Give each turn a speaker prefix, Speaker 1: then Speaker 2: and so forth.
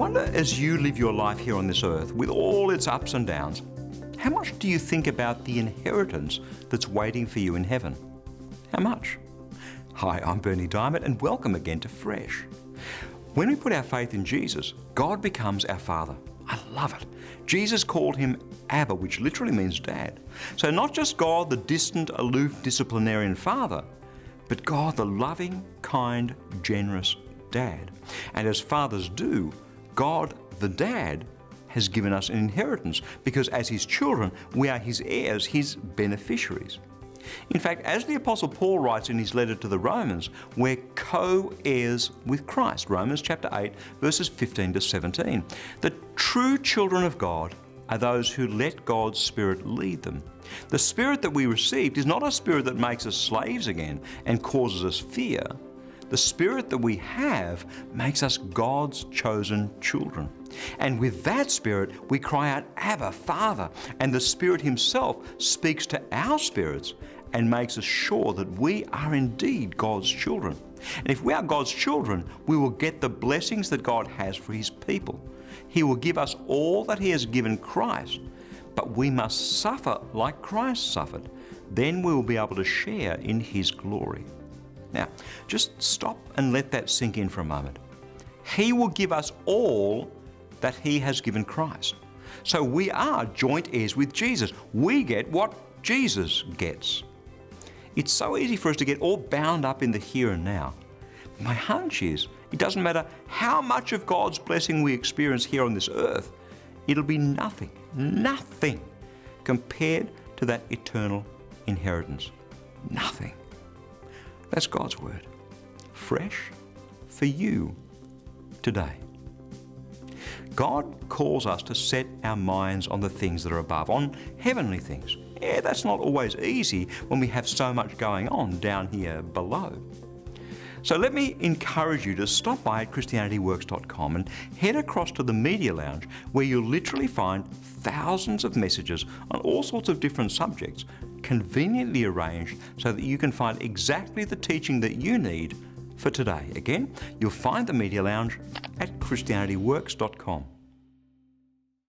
Speaker 1: wonder, as you live your life here on this earth, with all its ups and downs, how much do you think about the inheritance that's waiting for you in heaven? How much? Hi, I'm Bernie Diamond, and welcome again to Fresh. When we put our faith in Jesus, God becomes our Father. I love it. Jesus called him Abba, which literally means dad. So not just God, the distant, aloof, disciplinarian father, but God, the loving, kind, generous dad. And as fathers do, God, the dad, has given us an inheritance because as his children, we are his heirs, his beneficiaries. In fact, as the Apostle Paul writes in his letter to the Romans, we're co-heirs with Christ. Romans chapter 8, verses 15 to 17. The true children of God are those who let God's Spirit lead them. The Spirit that we received is not a spirit that makes us slaves again and causes us fear. The Spirit that we have makes us God's chosen children. And with that Spirit, we cry out, Abba, Father. And the Spirit himself speaks to our spirits and makes us sure that we are indeed God's children. And if we are God's children, we will get the blessings that God has for his people. He will give us all that he has given Christ, but we must suffer like Christ suffered. Then we will be able to share in his glory. Now, just stop and let that sink in for a moment. He will give us all that he has given Christ. So we are joint heirs with Jesus. We get what Jesus gets. It's so easy for us to get all bound up in the here and now. My hunch is, it doesn't matter how much of God's blessing we experience here on this earth, it'll be nothing compared to that eternal inheritance. Nothing. That's God's word. Fresh for you today. God calls us to set our minds on the things that are above, on heavenly things. Yeah, that's not always easy when we have so much going on down here below. So let me encourage you to stop by at ChristianityWorks.com and head across to the Media Lounge, where you'll literally find thousands of messages on all sorts of different subjects, conveniently arranged so that you can find exactly the teaching that you need for today. Again, you'll find the Media Lounge at ChristianityWorks.com.